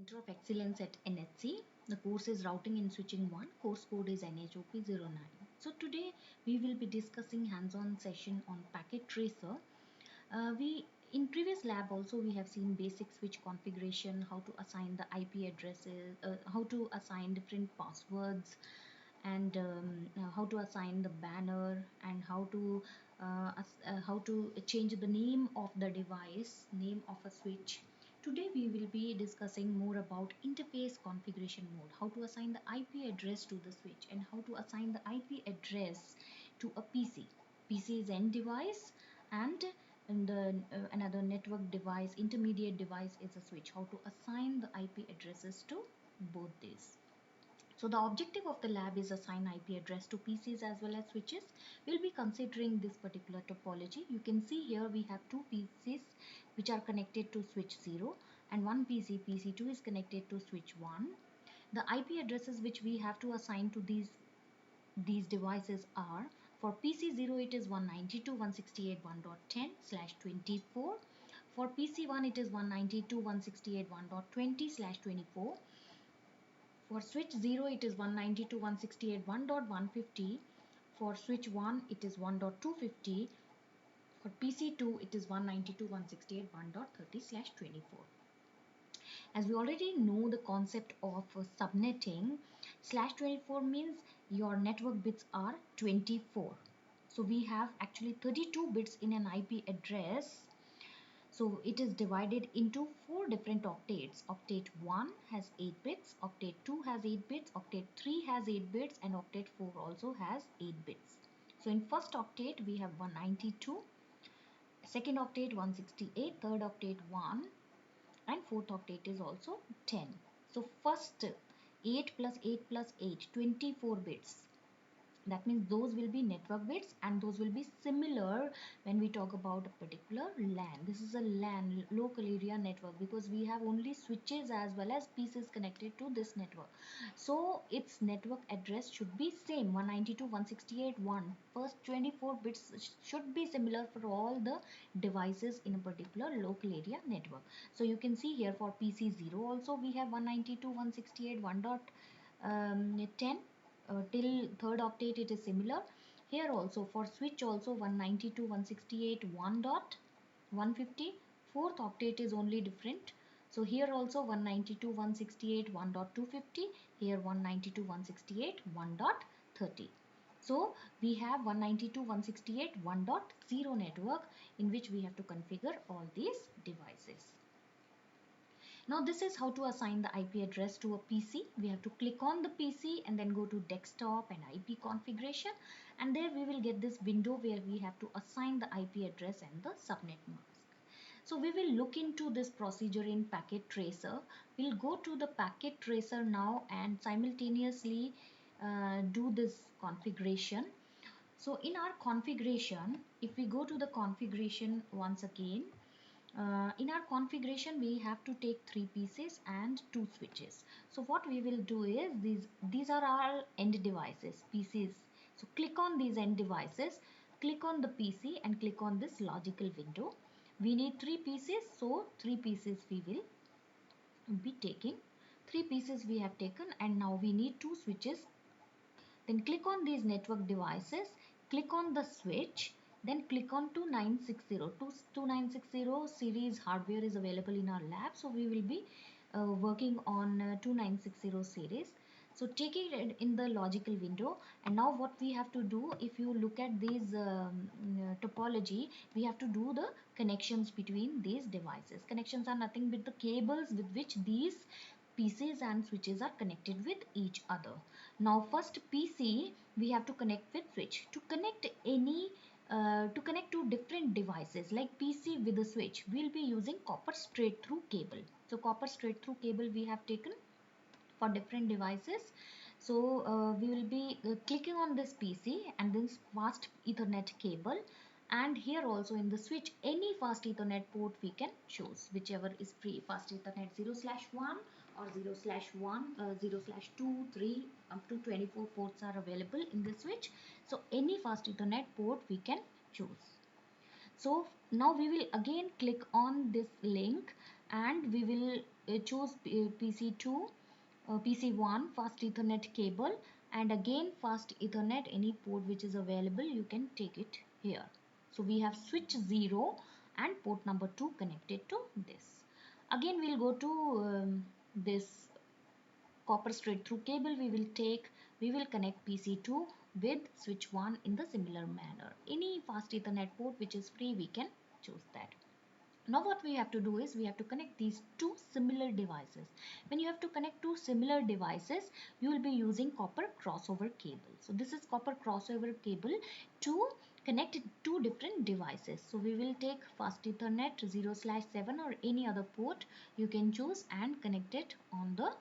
Center of Excellence at NHC. The course is Routing and Switching 1. Course code is NHOP09. So today we will be discussing hands-on session on Packet Tracer. We in previous lab also we have seen basic switch configuration, how to assign the IP addresses, how to assign different passwords, and how to assign the banner, and how to change the name of the device, name of a switch. Today we will be discussing more about interface configuration mode, how to assign the IP address to the switch and how to assign the IP address to a PC. PC is end device, and the another network device, intermediate device is a switch. How to assign the IP addresses to both these. So the objective of the lab is assign IP address to PCs as well as switches. We'll be considering this particular topology. You can see here we have two PCs which are connected to switch 0 and one PC2 is connected to switch 1. The IP addresses which we have to assign to these devices are: for PC0 it is 192.168.1.10/24. For PC1 it is 192.168.1.20/24. For switch 0 it is 192.168.1.150. For switch 1 it is 1.250. For PC2 it is 192.168.1.30/24. As we already know the concept of subnetting, /24 means your network bits are 24. So we have actually 32 bits in an IP address. So it is divided into 4 different octets. Octet 1 has 8 bits, octet 2 has 8 bits, octet 3 has 8 bits, and octet 4 also has 8 bits. So in first octet we have 192, second octet 168, third octet 1, and fourth octet is also 10. So first 8 plus 8 plus 8, 24 bits. That means those will be network bits, and those will be similar when we talk about a particular LAN. This is a LAN, local area network, because we have only switches as well as PCs connected to this network. So its network address should be same, 192.168.1. First 24 bits should be similar for all the devices in a particular local area network. So you can see here for PC0 also we have 192.168.1.10. Till third octet it is similar. Here also for switch also 192.168.1.150. Fourth octet is only different. So here also 192.168.1.250. Here 192.168.1.30. So we have 192.168.1.0 network in which we have to configure all these devices. Now this is how to assign the IP address to a PC. We have to click on the PC and then go to desktop and IP configuration, and there we will get this window where we have to assign the IP address and the subnet mask. So we will look into this procedure in Packet Tracer. We'll go to the Packet Tracer now and simultaneously do this configuration. So in our configuration, if we go to the configuration once again, in our configuration we have to take 3 PCs and 2 switches. So what we will do is these are our end devices, PCs. So click on these end devices, click on the PC and click on this logical window. We need 3 PCs, so 3 PCs we will be taking. 3 PCs we have taken, and now we need 2 switches. Then click on these network devices, click on the switch, then click on 2960. 2960 series hardware is available in our lab, so we will be working on 2960 series. So take it in the logical window, and now what we have to do, if you look at this topology, we have to do the connections between these devices. Connections are nothing but the cables with which these PCs and switches are connected with each other. Now first PC we have to connect with switch. To connect to different devices like PC with a switch, we'll be using copper straight through cable. So copper straight through cable we have taken for different devices. So we will be clicking on this PC and this fast Ethernet cable, and here also in the switch any fast Ethernet port we can choose, whichever is free. Fast Ethernet 0/1 or 0/1, 0/2, 3 up to 24 ports are available in the switch. So any fast Ethernet port we can choose. So now we will again click on this link and we will choose PC2, PC1 fast Ethernet cable, and again fast Ethernet, any port which is available you can take it here. So we have switch 0 and port number 2 connected to this. Again we'll go to this copper straight through cable. We will connect PC2 with switch 1 in the similar manner. Any fast Ethernet port which is free, we can choose that. Now what we have to do is we have to connect these two similar devices. When you have to connect two similar devices, you will be using copper crossover cable. So this is copper crossover cable to connect two different devices. So we will take fast Ethernet 0/7 or any other port you can choose and connect it on the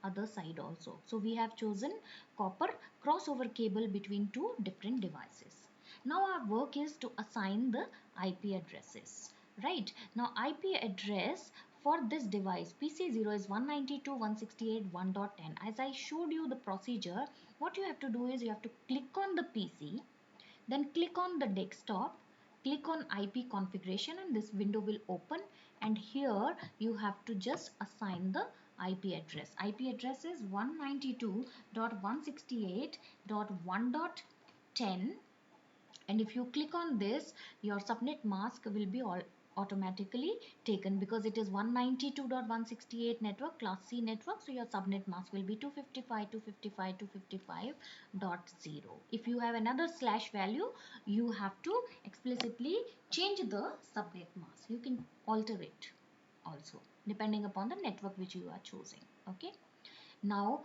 other side also. So we have chosen copper crossover cable between two different devices. Now our work is to assign the IP addresses. Right, now IP address for this device PC0 is 192.168.1.10. As I showed you the procedure, what you have to do is you have to click on the PC, then click on the desktop, click on IP configuration, and this window will open, and here you have to just assign the IP address. IP address is 192.168.1.10, and if you click on this, your subnet mask will be automatically taken because it is 192.168 network, class C network. So your subnet mask will be 255.255.255.0. If you have another slash value, you have to explicitly change the subnet mask. You can alter it also depending upon the network which you are choosing. Okay, now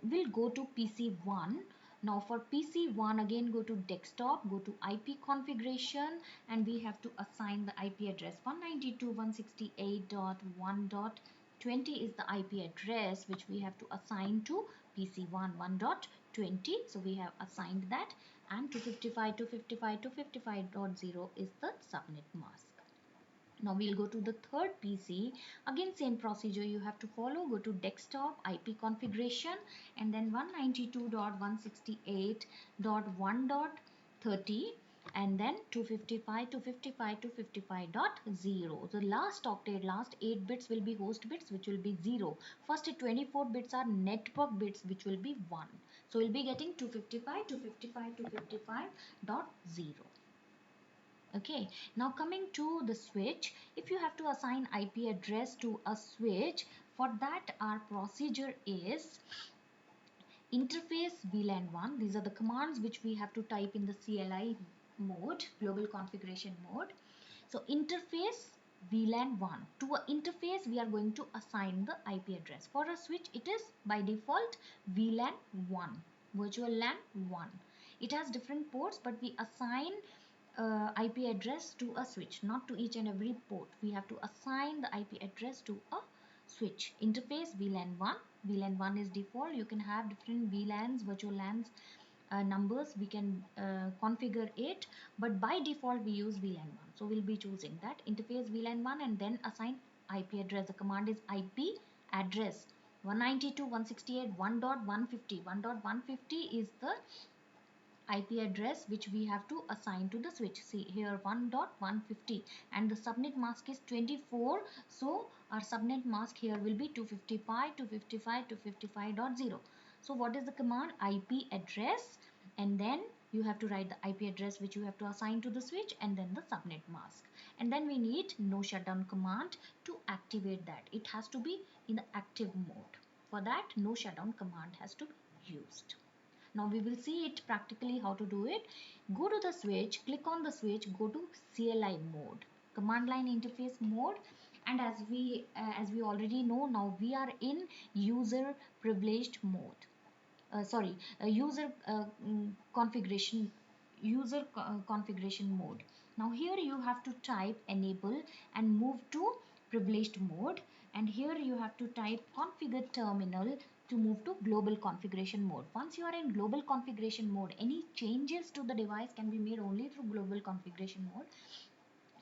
we'll go to PC1. Now for PC1, again go to desktop, go to IP configuration, and we have to assign the IP address. 192.168.1.20 is the IP address which we have to assign to PC1 1.20. So we have assigned that, and 255.255.255.0 is the subnet mask. Now we'll go to the third PC. Again same procedure you have to follow. Go to desktop, IP configuration, and then 192.168.1.30, and then 255.255.255.0. The last octet, last 8 bits will be host bits, which will be 0. First 24 bits are network bits, which will be 1. So we'll be getting 255.255.255.0. Okay, now coming to the switch, if you have to assign IP address to a switch, for that our procedure is interface VLAN 1. These are the commands which we have to type in the CLI mode, global configuration mode. So interface VLAN 1. To a interface we are going to assign the IP address. For a switch it is by default VLAN 1, virtual LAN 1. It has different ports, but we assign IP address to a switch, not to each and every port. We have to assign the IP address to a switch. Interface VLAN 1. VLAN 1 is default. You can have different VLANs, virtual LANs numbers. We can configure it, but by default we use VLAN 1. So we'll be choosing that interface VLAN 1 and then assign IP address. The command is IP address 192.168.1.150. 1.150 is the IP address which we have to assign to the switch. See here 1.150, and the subnet mask is 24. So our subnet mask here will be 255.255.255.0. So what is the command? IP address, and then you have to write the IP address which you have to assign to the switch, and then the subnet mask. And then we need no shutdown command to activate that. It has to be in the active mode. For that, no shutdown command has to be used. Now we will see it practically how to do it. Go to the switch, click on the switch, go to CLI mode, command line interface mode, and as we already know, now we are in user privileged mode. Configuration configuration mode. Now here you have to type enable and move to privileged mode, and here you have to type configure terminal to move to global configuration mode. Once you are in global configuration mode, any changes to the device can be made only through global configuration mode.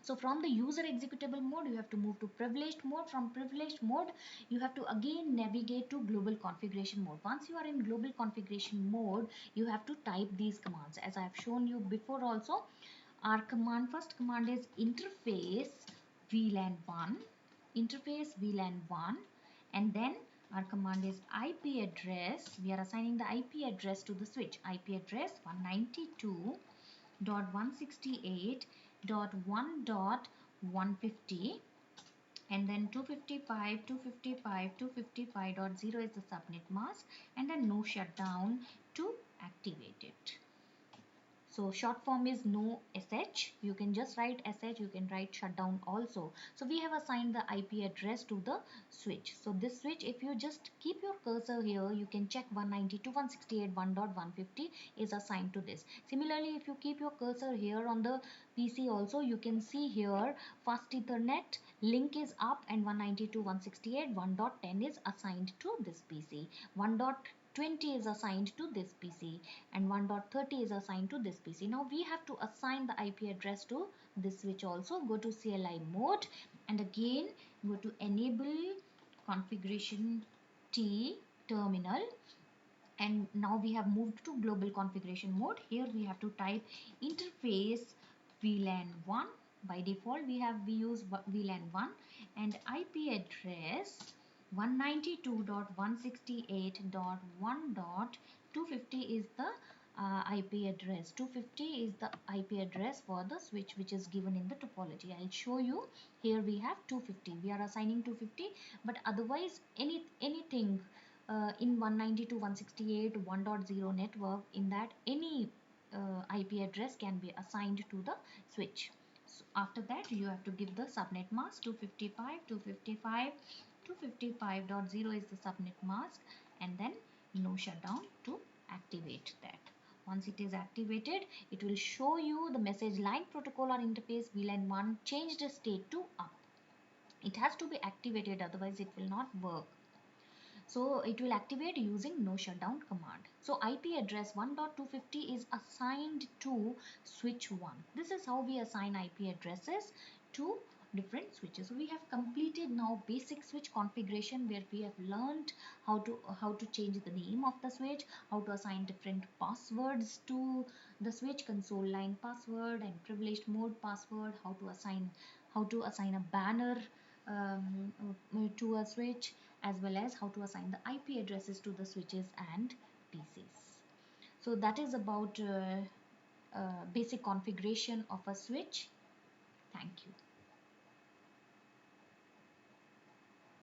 So from the user executable mode, you have to move to privileged mode. From privileged mode, you have to again navigate to global configuration mode. Once you are in global configuration mode, you have to type these commands. As I have shown you before also, our first command is interface VLAN 1. Interface VLAN 1. and then our command is IP address. We are assigning the IP address to the switch. IP address 192.168.1.150, and then 255, 255, 255.0 is the subnet mask, and then no shutdown to activate it. So short form is no sh. You can just write sh, you can write shutdown also. So we have assigned the IP address to the switch. So this switch, if you just keep your cursor here, you can check 192.168.1.150 is assigned to this. Similarly, if you keep your cursor here on the PC also, you can see here fast Ethernet link is up and 192.168.1.10 is assigned to this PC. 1.20 is assigned to this PC and 1.30 is assigned to this PC. Now we have to assign the IP address to this switch also. Go to CLI mode and again go to enable configuration T terminal, and now we have moved to global configuration mode. Here we have to type interface VLAN 1. By default we use VLAN 1 and IP address 192.168.1.250 is the IP address. 250 is the IP address for the switch which is given in the topology. I'll show you. Here we have 250. We are assigning 250, but otherwise anything in 192.168.1.0 network, in that any IP address can be assigned to the switch. So after that you have to give the subnet mask 255, 255, 255.0 is the subnet mask, and then no shutdown to activate that. Once it is activated, it will show you the message line protocol or interface VLAN 1 changed state to up. It has to be activated, otherwise it will not work. So it will activate using no shutdown command. So IP address 1.250 is assigned to switch 1. This is how we assign IP addresses to different switches. So we have completed now basic switch configuration, where we have learned how to change the name of the switch, how to assign different passwords to the switch, console line password and privileged mode password, how to assign a banner to a switch, as well as how to assign the IP addresses to the switches and PCs. So that is about basic configuration of a switch. Thank you.